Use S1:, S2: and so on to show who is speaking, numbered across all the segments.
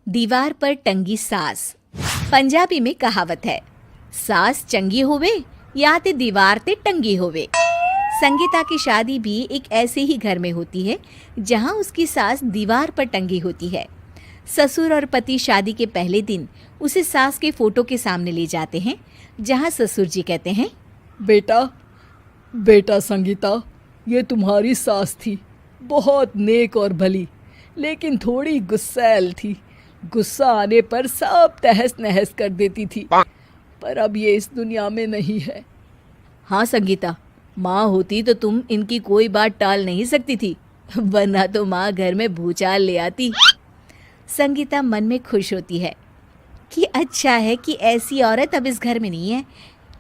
S1: दीवार पर टंगी सास। पंजाबी में कहावत है, सास चंगी होवे या ते दीवार ते टंगी होवे। संगीता की शादी भी एक ऐसे ही घर में होती है जहां उसकी सास दीवार पर टंगी होती है। ससुर और पति शादी के पहले दिन उसे सास के फोटो के सामने ले जाते हैं, जहां ससुर जी कहते हैं,
S2: बेटा बेटा संगीता, ये तुम्हारी सास थी, बहुत नेक और भली, लेकिन थोड़ी गुस्सैल थी। गुस्सा आने पर सब तहस नहस कर देती थी, पर अब ये इस दुनिया में नहीं है।
S1: हाँ संगीता, माँ होती तो तुम इनकी कोई बात टाल नहीं सकती थी, वरना तो माँ घर में भूचाल ले आती। संगीता मन में खुश होती है कि अच्छा है कि ऐसी औरत अब इस घर में नहीं है,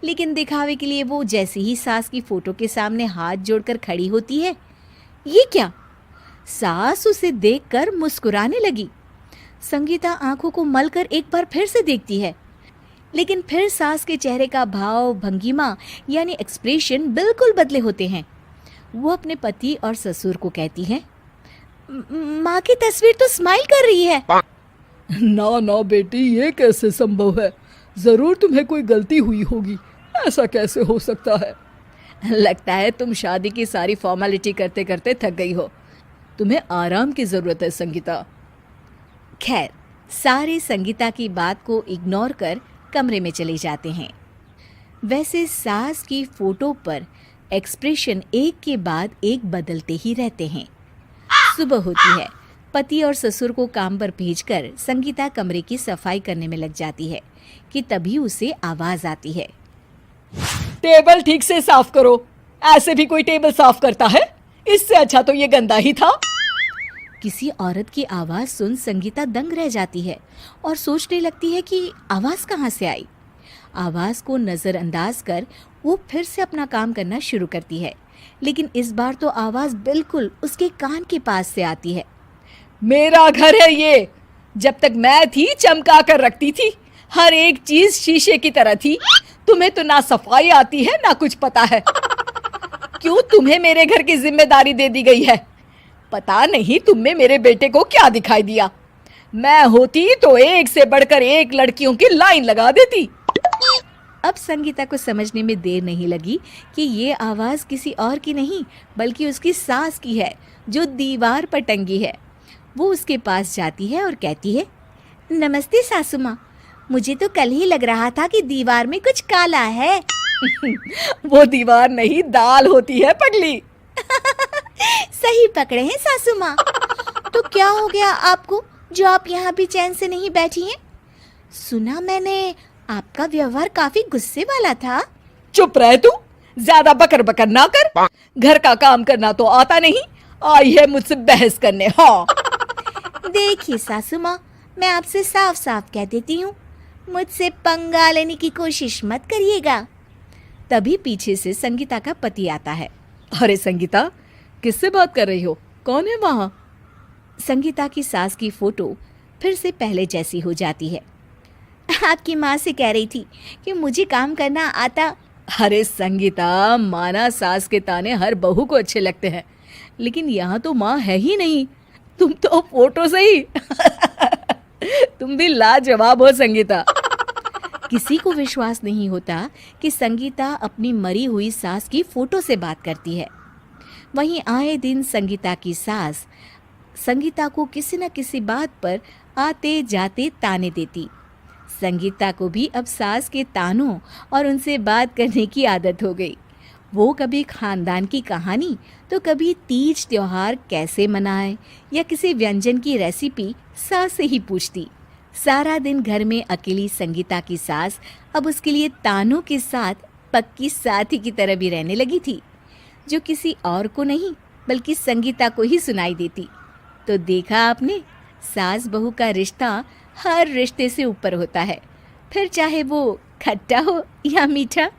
S1: लेकिन दिखावे के लिए वो जैसे ही सास की फोटो के सामने हाथ जोड़कर खड़ी होती है, ये क्या? सास उसे देखकर मुस्कुराने लगी। संगीता आंखों को मलकर एक बार फिर से देखती है, लेकिन फिर सास के चेहरे का भाव, भंगिमा यानी एक्सप्रेशन बिल्कुल बदले होते हैं। वो अपने पति और ससुर को कहती है, माँ की तस्वीर तो स्माइल कर रही है।
S2: ना ना बेटी, ये कैसे संभव है? जरूर तुम्हें कोई गलती हुई होगी, ऐसा कैसे हो सकता है?
S1: लगता है तुम शादी की सारी फॉर्मेलिटी करते करते थक गई हो, तुम्हें आराम की जरूरत है संगीता। खैर, सारे संगीता की बात को इग्नोर कर कमरे में चले जाते हैं। वैसे सास की फोटो पर एक्सप्रेशन एक के बाद एक बदलते ही रहते हैं। सुबह होती है, पति और ससुर को काम पर भेजकर संगीता कमरे की सफाई करने में लग जाती है कि तभी उसे आवाज आती है,
S2: टेबल ठीक से साफ करो। ऐसे भी कोई टेबल साफ करता है? इससे अच्छा तो ये गंदा ही था।
S1: किसी औरत की आवाज सुन संगीता दंग रह जाती है और सोचने लगती है कि आवाज कहाँ से आई। आवाज को नजरअंदाज कर वो फिर से अपना काम करना शुरू करती है, लेकिन इस बार तो आवाज बिल्कुल उसके कान के पास से आती है।
S2: मेरा घर है ये। जब तक मैं थी चमका कर रखती थी, हर एक चीज शीशे की तरह थी। तुम्हें तो ना सफाई आती है ना कुछ पता है। क्यों तुम्हें मेरे घर की जिम्मेदारी दे दी गई है? पता नहीं तुम में मेरे बेटे को क्या दिखाई दिया। मैं होती तो एक से बढ़कर एक लड़कियों की लाइन लगा देती।
S1: अब संगीता को समझने में देर नहीं लगी कि ये आवाज किसी और की नहीं बल्कि उसकी सास की है, जो दीवार पर टंगी है। वो उसके पास जाती है और कहती है, नमस्ते सासू माँ, मुझे तो कल ही लग रहा था कि दीवार में कुछ काला है।
S2: वो दीवार नहीं, दाल होती है पगली।
S1: सही पकड़े हैं सासू माँ। तो क्या हो गया आपको जो आप यहाँ भी चैन से नहीं बैठी हैं? सुना मैंने आपका व्यवहार काफी गुस्से वाला था।
S2: चुप रह तू, ज्यादा बकर बकर ना कर। घर का काम करना तो आता नहीं, आई है मुझसे बहस करने। हाँ
S1: देखिए सासू माँ, मैं आपसे साफ साफ कह देती हूँ, मुझसे पंगा लेने की कोशिश मत करिएगा। तभी पीछे से संगीता का पति आता है।
S2: अरे संगीता, किससे बात कर रही हो? कौन है वहाँ?
S1: संगीता की सास की फोटो फिर से पहले जैसी हो जाती है। आपकी माँ से कह रही थी कि मुझे काम करना आता।
S2: अरे संगीता, माना सास के ताने हर बहू को अच्छे लगते हैं, लेकिन यहाँ तो माँ है ही नहीं, तुम तो फोटो से ही। तुम भी लाजवाब हो संगीता।
S1: किसी को विश्वास नहीं होता कि संगीता अपनी मरी हुई सास की फोटो से बात करती है। वहीं आए दिन संगीता की सास संगीता को किसी न किसी बात पर आते जाते ताने देती। संगीता को भी अब सास के तानों और उनसे बात करने की आदत हो गई। वो कभी खानदान की कहानी तो कभी तीज त्योहार कैसे मनाए या किसी व्यंजन की रेसिपी सास से ही पूछती। सारा दिन घर में अकेली संगीता की सास अब उसके लिए तानों के साथ पक्की साथी की तरह भी रहने लगी थी, जो किसी और को नहीं बल्कि संगीता को ही सुनाई देती। तो देखा आपने, सास बहू का रिश्ता हर रिश्ते से ऊपर होता है, फिर चाहे वो खट्टा हो या मीठा।